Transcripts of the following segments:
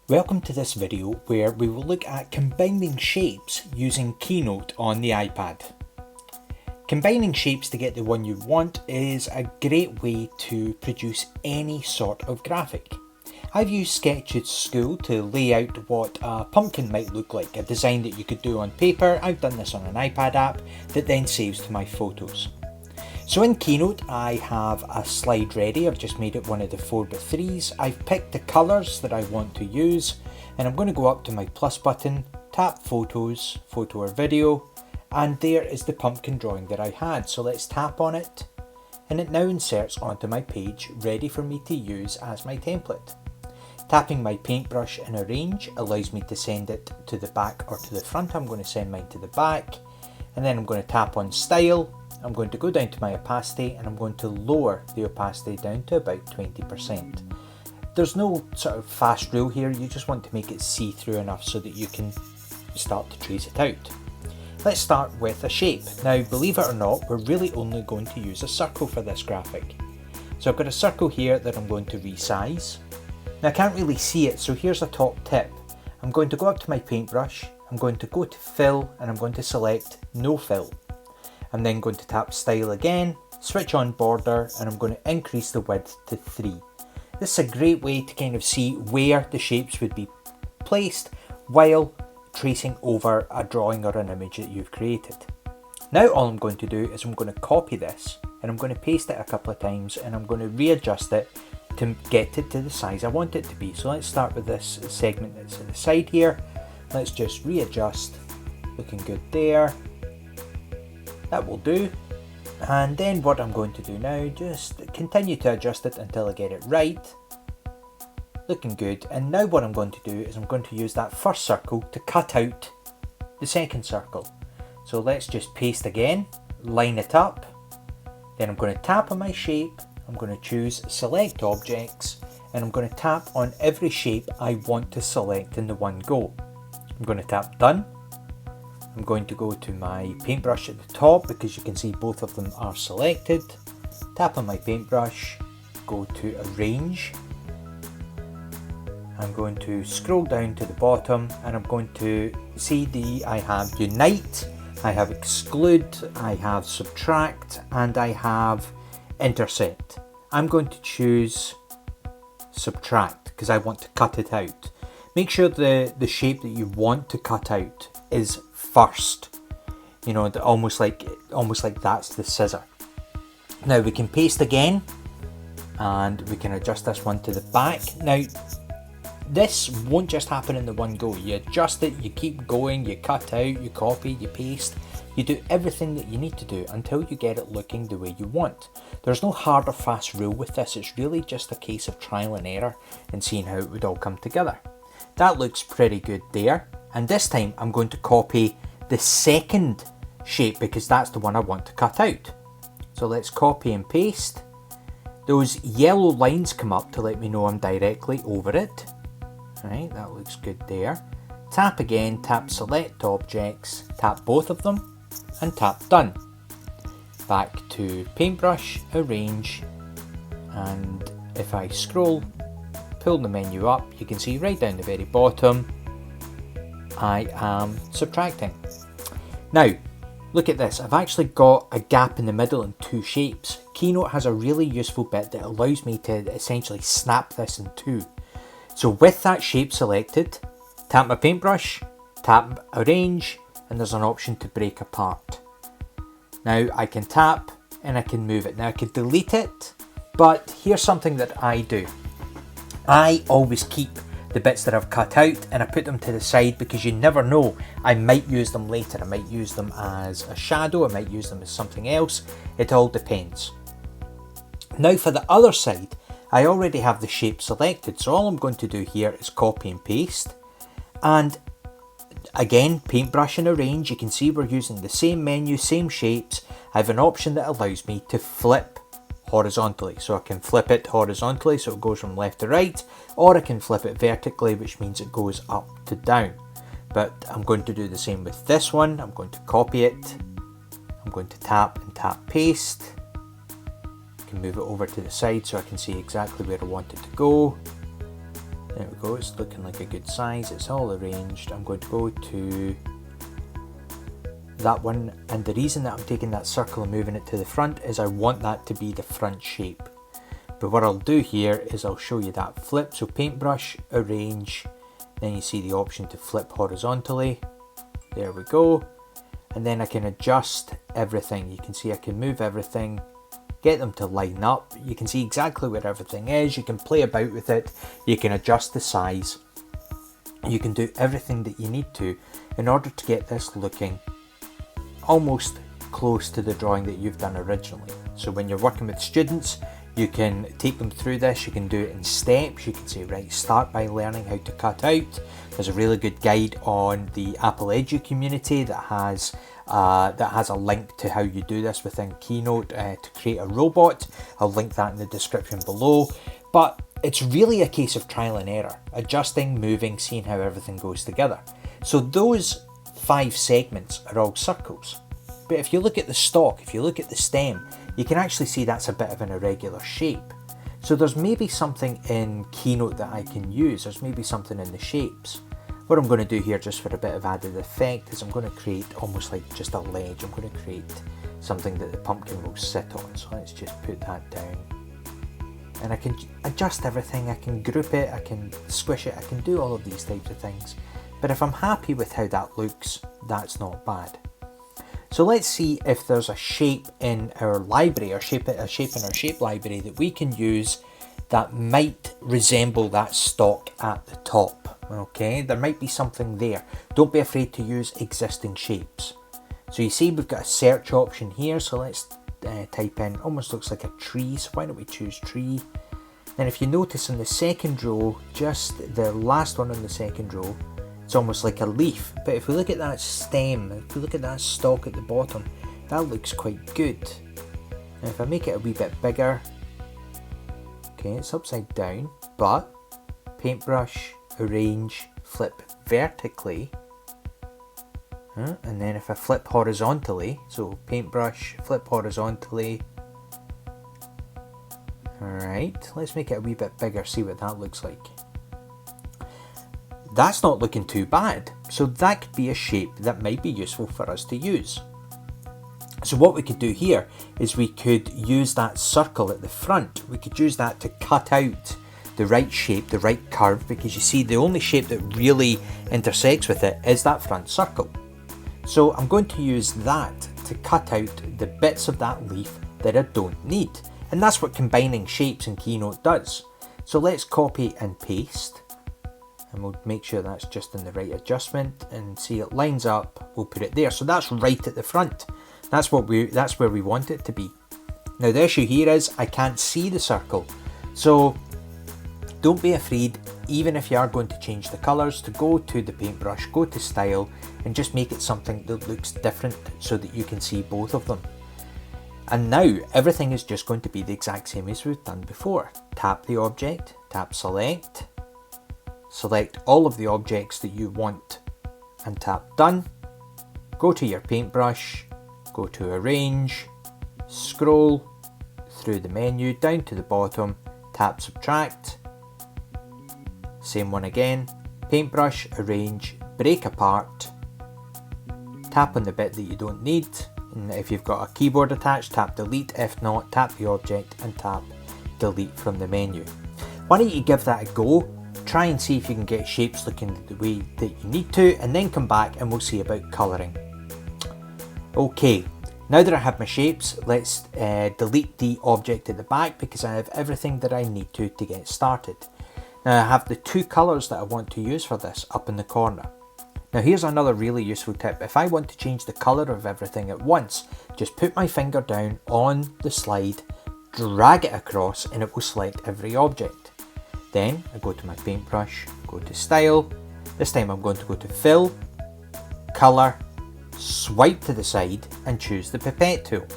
Welcome to this video where we will look at combining shapes using Keynote on the iPad. Combining shapes to get the one you want is a great way to produce any sort of graphic. I've used Sketch at school to lay out what a pumpkin might look like, a design that you could do on paper. I've done this on an iPad app that then saves to my photos. So in Keynote I have a slide ready. I've just made it one of the 4x3s. I've picked the colours that I want to use and I'm going to go up to my plus button, tap Photos, Photo or Video, and there is the pumpkin drawing that I had. So let's tap on it and it now inserts onto my page, ready for me to use as my template. Tapping my paintbrush and Arrange allows me to send it to the back or to the front. I'm going to send mine to the back, and then I'm going to tap on Style. I'm going to go down to my opacity and I'm going to lower the opacity down to about 20%. There's no sort of fast rule here, you just want to make it see-through enough so that you can start to trace it out. Let's start with a shape. Now believe it or not, we're really only going to use a circle for this graphic. So I've got a circle here that I'm going to resize. Now I can't really see it, so here's a top tip. I'm going to go up to my paintbrush, I'm going to go to Fill and I'm going to select No Fill. I'm then going to tap Style again, switch on Border, and I'm going to increase the width to 3. This is a great way to kind of see where the shapes would be placed while tracing over a drawing or an image that you've created. Now all I'm going to do is I'm going to copy this and I'm going to paste it a couple of times and I'm going to readjust it to get it to the size I want it to be. So let's start with this segment that's at the side here. Let's just readjust, looking good there. That will do, and then what I'm going to do now, just continue to adjust it until I get it right. Looking good, and now what I'm going to do is I'm going to use that first circle to cut out the second circle. So let's just paste again, line it up, then I'm going to tap on my shape, I'm going to choose Select Objects, and I'm going to tap on every shape I want to select in the one go. I'm going to tap Done. I'm going to go to my paintbrush at the top because you can see both of them are selected. Tap on my paintbrush, go to Arrange. I'm going to scroll down to the bottom and I'm going to see I have Unite, I have Exclude, I have Subtract, and I have Intersect. I'm going to choose Subtract because I want to cut it out. Make sure the shape that you want to cut out is first, you know, almost like that's the scissor. Now we can paste again and we can adjust this one to the back. Now this won't just happen in the one go. You adjust it, you keep going, you cut out, you copy, you paste, you do everything that you need to do until you get it looking the way you want. There's no hard or fast rule with this, it's really just a case of trial and error and seeing how it would all come together. That looks pretty good there, and this time I'm going to copy the second shape because that's the one I want to cut out. So let's copy and paste. Those yellow lines come up to let me know I'm directly over it. Right, that looks good there. Tap again, tap Select Objects, tap both of them and tap Done. Back to Paintbrush, Arrange, and if I scroll, pull the menu up, you can see right down the very bottom I am subtracting. Now look at this, I've actually got a gap in the middle in two shapes. Keynote has a really useful bit that allows me to essentially snap this in two. So with that shape selected, tap my paintbrush, tap Arrange, and there's an option to break apart. Now I can tap and I can move it. Now I could delete it, but here's something that I do. I always keep the bits that I've cut out and I put them to the side because you never know, I might use them later. I might use them as a shadow, I might use them as something else. It all depends. Now for the other side, I already have the shape selected, so all I'm going to do here is copy and paste, and again paintbrush and Arrange. You can see we're using the same menu, same shapes. I have an option that allows me to flip horizontally, so I can flip it horizontally so it goes from left to right, or I can flip it vertically, which means it goes up to down. But I'm going to do the same with this one. I'm going to copy it, I'm going to tap and tap paste, I can move it over to the side so I can see exactly where I want it to go. There we go, it's looking like a good size, it's all arranged. I'm going to go to that one, and the reason that I'm taking that circle and moving it to the front is I want that to be the front shape. But what I'll do here is I'll show you that flip. So paintbrush, arrange, then you see the option to flip horizontally. There we go. And then I can adjust everything. You can see I can move everything, get them to line up. You can see exactly where everything is. You can play about with it. You can adjust the size. You can do everything that you need to in order to get this looking almost close to the drawing that you've done originally. So when you're working with students, you can take them through this. You can do it in steps. You can say, right, start by learning how to cut out. There's a really good guide on the Apple Edu community that has a link to how you do this within Keynote to create a robot. I'll link that in the description below. But it's really a case of trial and error, adjusting, moving, seeing how everything goes together. So those 5 segments are all circles. But if you look at the stalk, if you look at the stem, you can actually see that's a bit of an irregular shape. So there's maybe something in Keynote that I can use. There's maybe something in the shapes. What I'm going to do here, just for a bit of added effect, is I'm going to create almost like just a ledge. I'm going to create something that the pumpkin will sit on. So let's just put that down. And I can adjust everything. I can group it. I can squish it. I can do all of these types of things. But if I'm happy with how that looks, that's not bad. So let's see if there's a shape in our library, or a shape in our shape library that we can use that might resemble that stalk at the top. Okay, there might be something there. Don't be afraid to use existing shapes. So you see we've got a search option here. So let's type in, almost looks like a tree. So why don't we choose tree? Then if you notice in the second row, just the last one in the second row, it's almost like a leaf. But if we look at that stem, if we look at that stalk at the bottom, that looks quite good. Now if I make it a wee bit bigger, okay, it's upside down, but paintbrush, arrange, flip vertically, and then if I flip horizontally, so paintbrush, flip horizontally, alright, let's make it a wee bit bigger, see what that looks like. That's not looking too bad. So that could be a shape that might be useful for us to use. So what we could do here is we could use that circle at the front. We could use that to cut out the right shape, the right curve, because you see the only shape that really intersects with it is that front circle. So I'm going to use that to cut out the bits of that leaf that I don't need. And that's what combining shapes in Keynote does. So let's copy and paste. And we'll make sure that's just in the right adjustment, and see it lines up. We'll put it there. So that's right at the front. That's where we want it to be. Now the issue here is I can't see the circle. So don't be afraid, even if you are going to change the colours, to go to the paintbrush, go to style, and just make it something that looks different so that you can see both of them. And now everything is just going to be the exact same as we've done before. Tap the object, tap select. Select all of the objects that you want and tap done. Go to your paintbrush, go to arrange, scroll through the menu down to the bottom, tap subtract. Same one again, paintbrush, arrange, break apart. Tap on the bit that you don't need. And if you've got a keyboard attached, tap delete. If not, tap the object and tap delete from the menu. Why don't you give that a go? Try and see if you can get shapes looking the way that you need to, and then come back and we'll see about colouring. Okay, now that I have my shapes, let's delete the object at the back because I have everything that I need to get started. Now I have the 2 colours that I want to use for this up in the corner. Now here's another really useful tip. If I want to change the colour of everything at once, just put my finger down on the slide, drag it across, and it will select every object. Then I go to my paintbrush, go to style. This time I'm going to go to fill, colour, swipe to the side and choose the pipette tool.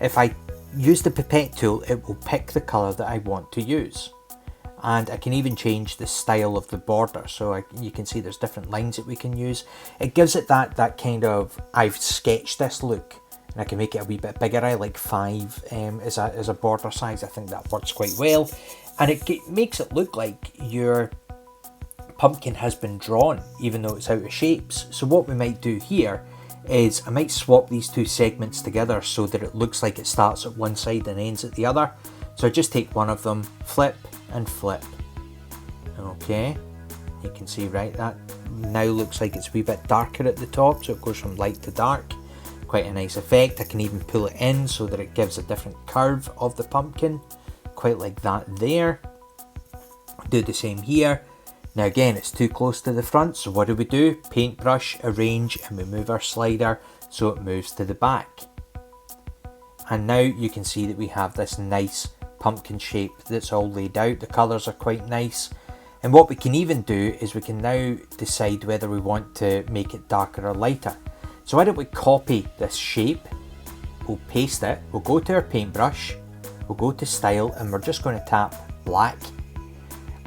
If I use the pipette tool, it will pick the colour that I want to use. And I can even change the style of the border. So you can see there's different lines that we can use. It gives it that kind of I've sketched this look. and I can make it a wee bit bigger. I like 5 as a border size. I think that works quite well, and it makes it look like your pumpkin has been drawn even though it's out of shapes. So what we might do here is I might swap these two segments together so that it looks like it starts at one side and ends at the other. So I just take one of them, flip and flip. Okay, you can see, right, that now looks like it's a wee bit darker at the top, so it goes from light to dark. Quite a nice effect. I can even pull it in so that it gives a different curve of the pumpkin, quite like that there. Do the same here. Now again, it's too close to the front, so what do? Paintbrush, arrange, and we move our slider so it moves to the back. And now you can see that we have this nice pumpkin shape that's all laid out. The colours are quite nice. And what we can even do is we can now decide whether we want to make it darker or lighter. So why don't we copy this shape, we'll paste it, we'll go to our paintbrush, we'll go to style, and we're just going to tap black.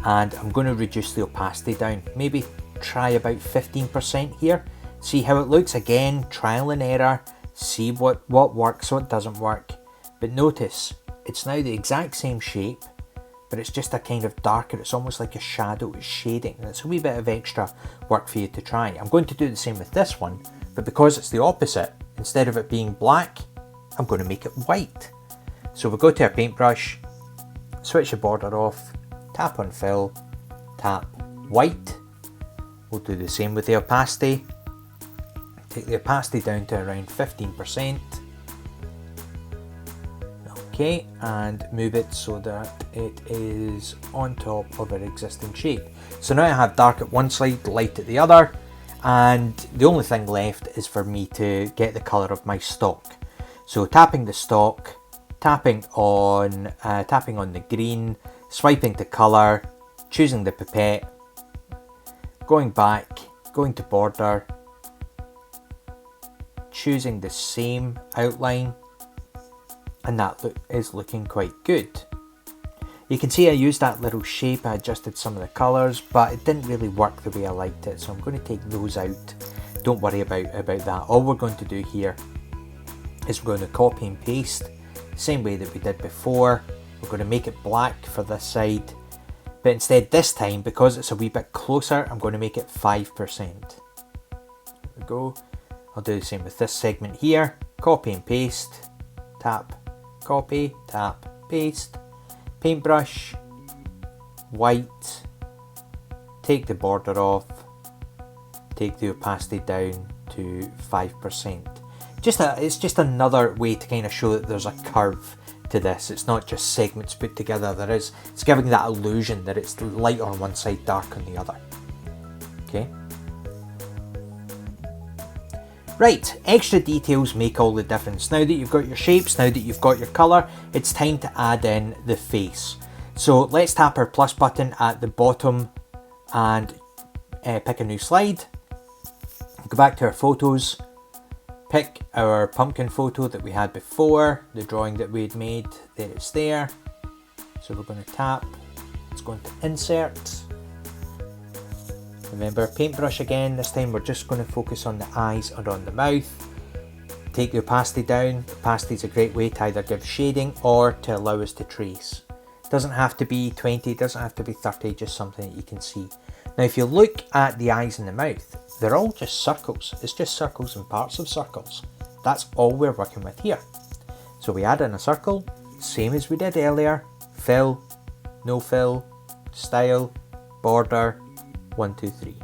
And I'm going to reduce the opacity down, maybe try about 15% here. See how it looks. Again, trial and error, see what works, what doesn't work. But notice, it's now the exact same shape, but it's just a kind of darker, it's almost like a shadow, it's shading. And it's a wee bit of extra work for you to try. I'm going to do the same with this one, but because it's the opposite, instead of it being black, I'm going to make it white. So we'll go to our paintbrush, switch the border off, tap on fill, tap white. We'll do the same with the opacity. Take the opacity down to around 15%. Okay, and move it so that it is on top of our existing shape. So now I have dark at one side, light at the other, and the only thing left is for me to get the colour of my stock. So tapping the stock, tapping on the green, swiping to colour, choosing the pipette, going back, going to border, choosing the same outline, and that is looking quite good. You can see I used that little shape, I adjusted some of the colours, but it didn't really work the way I liked it, so I'm going to take those out. Don't worry about that. All we're going to do here is we're going to copy and paste, same way that we did before. We're going to make it black for this side, but instead this time, because it's a wee bit closer, I'm going to make it 5%. There we go. I'll do the same with this segment here. Copy and paste, tap, copy, tap, paste, paintbrush, white, take the border off, take the opacity down to 5%. It's just another way to kind of show that there's a curve to this. It's not just segments put together. It's giving that illusion that it's light on one side, dark on the other. Okay. Right, extra details make all the difference. Now that you've got your shapes, now that you've got your colour, it's time to add in the face. So let's tap our plus button at the bottom and pick a new slide. Go back to our photos, pick our pumpkin photo that we had before, the drawing that we had made, there it's there. So we're going to tap, it's going to insert. Remember, paintbrush again, this time we're just going to focus on the eyes or on the mouth. Take the opacity down. Opacity is a great way to either give shading or to allow us to trace. Doesn't have to be 20, doesn't have to be 30, just something that you can see. Now if you look at the eyes and the mouth, they're all just circles. It's just circles and parts of circles. That's all we're working with here. So we add in a circle, same as we did earlier. Fill, no fill, style, border, 1, 2, 3.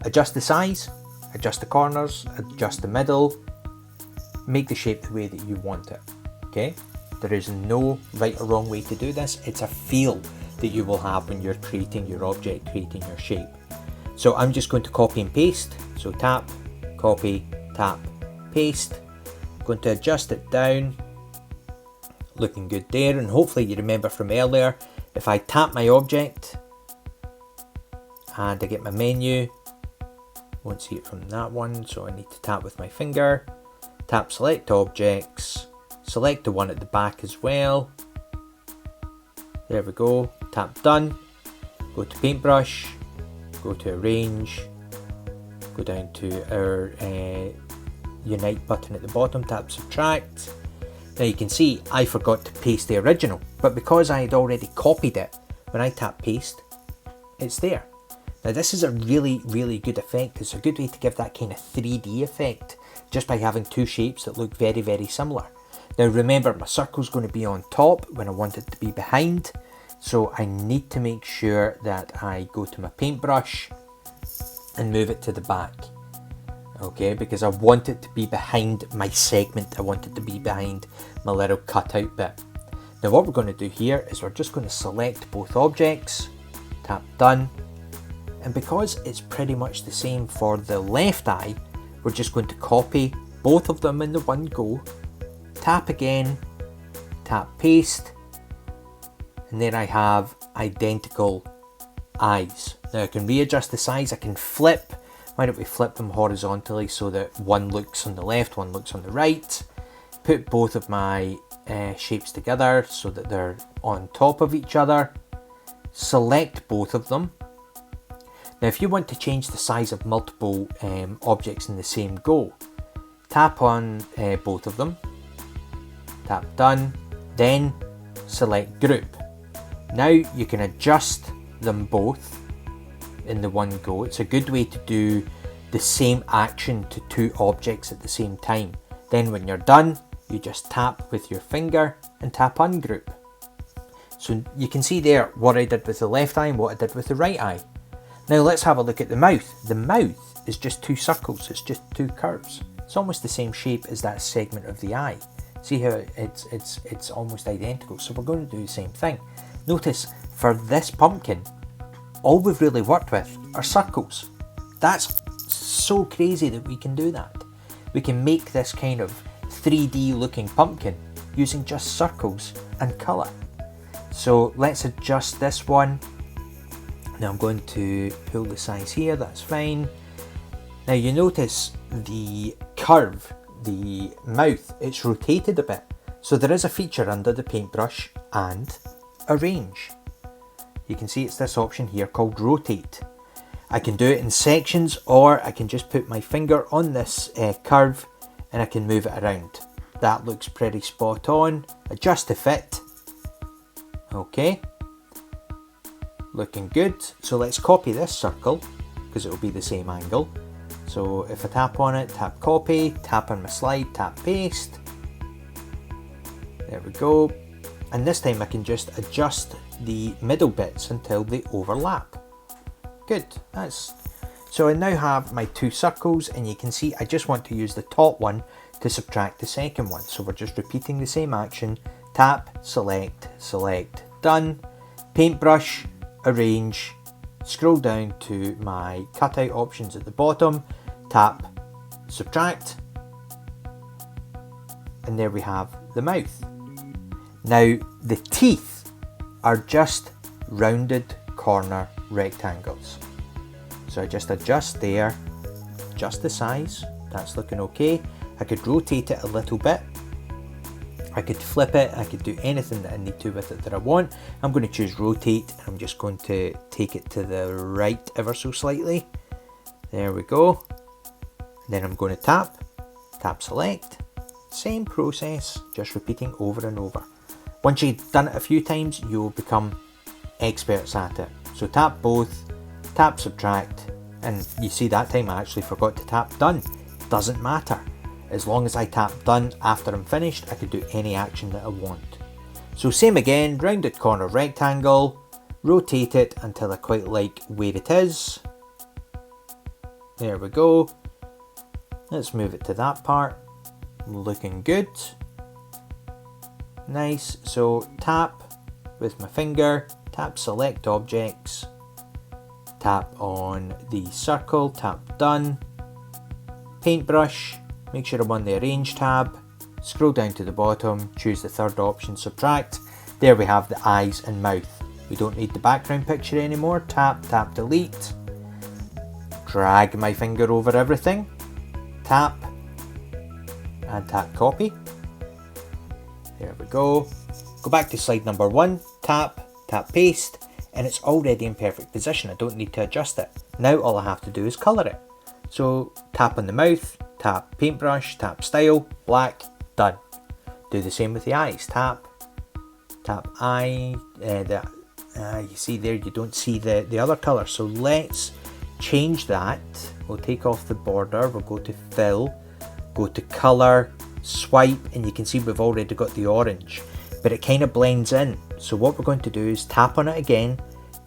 Adjust the size, adjust the corners, adjust the middle, make the shape the way that you want it. Okay? There is no right or wrong way to do this. It's a feel that you will have when you're creating your object, creating your shape. So I'm just going to copy and paste. So tap, copy, tap, paste. I'm going to adjust it down. Looking good there, and hopefully you remember from earlier, if I tap my object and I get my menu, won't see it from that one, so I need to tap with my finger, tap select objects, select the one at the back as well. There we go, tap done, go to paintbrush, go to arrange, go down to our unite button at the bottom, tap subtract. Now you can see I forgot to paste the original, but because I had already copied it, when I tap paste, it's there. Now this is a really good effect. It's a good way to give that kind of 3D effect, just by having two shapes that look very similar. Now remember, my circle's going to be on top when I want it to be behind, so I need to make sure that I go to my paintbrush and move it to the back. Okay, because I want it to be behind my segment. I want it to be behind my little cutout bit. Now what we're going to do here is we're just going to select both objects, tap done, and because it's pretty much the same for the left eye, we're just going to copy both of them in the one go, tap again, tap paste, and there I have identical eyes. Now I can readjust the size, I can flip. Why don't we flip them horizontally so that one looks on the left, one looks on the right. Put both of my shapes together so that they're on top of each other. Select both of them. Now if you want to change the size of multiple objects in the same go, tap on both of them, tap done, then select group. Now you can adjust them both in the one go. It's a good way to do the same action to two objects at the same time. Then when you're done, you just tap with your finger and tap ungroup. So you can see there what I did with the left eye and what I did with the right eye. Now let's have a look at the mouth. The mouth is just two circles, it's just two curves. It's almost the same shape as that segment of the eye. See how it's almost identical. So we're going to do the same thing. Notice for this pumpkin, all we've really worked with are circles. That's so crazy that we can do that. We can make this kind of 3D looking pumpkin using just circles and colour. So let's adjust this one. Now I'm going to pull the size here, that's fine. Now you notice the curve, the mouth, it's rotated a bit. So there is a feature under the paintbrush and arrange. You can see it's this option here called rotate. I can do it in sections, or I can just put my finger on this curve and I can move it around. That looks pretty spot on. Adjust to fit. Okay. Looking good. So let's copy this circle because it will be the same angle. So if I tap on it, tap copy, tap on my slide, tap paste. There we go. And this time I can just adjust the middle bits until they overlap. Good. So I now have my two circles, and you can see I just want to use the top one to subtract the second one. So we're just repeating the same action. Tap, select, select, done. Paintbrush, arrange, scroll down to my cutout options at the bottom, tap, subtract, and there we have the mouth. Now the teeth are just rounded corner rectangles. So I just adjust there, adjust the size, that's looking okay. I could rotate it a little bit, I could flip it, I could do anything that I need to with it that I want. I'm going to choose rotate, and I'm just going to take it to the right ever so slightly. There we go. Then I'm going to tap select, same process, just repeating over and over. Once you've done it a few times, you'll become experts at it. So tap both, tap subtract, and you see that time I actually forgot to tap done. Doesn't matter. As long as I tap done after I'm finished, I can do any action that I want. So same again, rounded corner rectangle, rotate it until I quite like where it is. There we go. Let's move it to that part. Looking good. Nice. So tap with my finger, tap select objects, tap on the circle, tap done, paintbrush, make sure I'm on the arrange tab, scroll down to the bottom, choose the third option, subtract. There we have the eyes and mouth. We don't need the background picture anymore. Tap, tap, delete, drag my finger over everything, tap, and tap copy. There we go. Go back to slide number 1, tap, tap paste, and it's already in perfect position. I don't need to adjust it. Now all I have to do is colour it. So tap on the mouth, tap paintbrush, tap style, black, done. Do the same with the eyes. Tap eye. You see there, you don't see the other colour. So let's change that. We'll take off the border. We'll go to fill, go to colour, swipe, and you can see we've already got the orange, but it kind of blends in. So what we're going to do is tap on it again,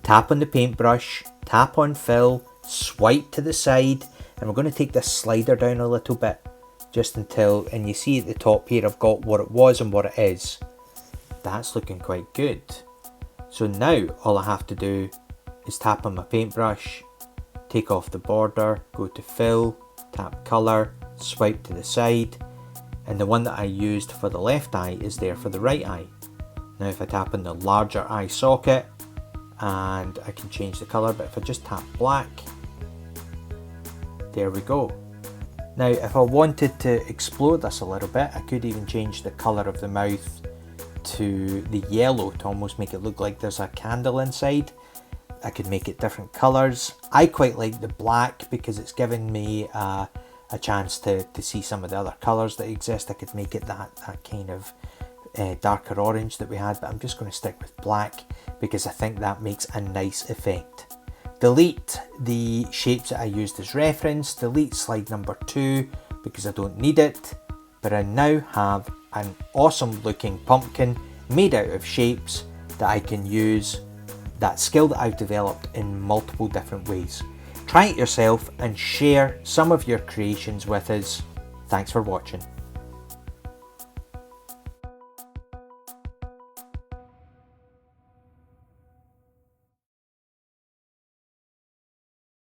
tap on the paintbrush, tap on fill, swipe to the side, and we're going to take this slider down a little bit, just until, and you see at the top here I've got what it was and what it is. That's looking quite good. So now all I have to do is tap on my paintbrush, take off the border, go to fill, tap colour, swipe to the side, and the one that I used for the left eye is there for the right eye. Now if I tap on the larger eye socket, and I can change the colour, but if I just tap black, there we go. Now if I wanted to explode this a little bit, I could even change the colour of the mouth to the yellow to almost make it look like there's a candle inside. I could make it different colours. I quite like the black because it's giving me a chance to see some of the other colours that exist. I could make it that kind of darker orange that we had, but I'm just going to stick with black because I think that makes a nice effect. Delete the shapes that I used as reference. Delete slide number 2 because I don't need it. But I now have an awesome looking pumpkin made out of shapes that I can use, that skill that I've developed in multiple different ways. Try it yourself and share some of your creations with us. Thanks for watching.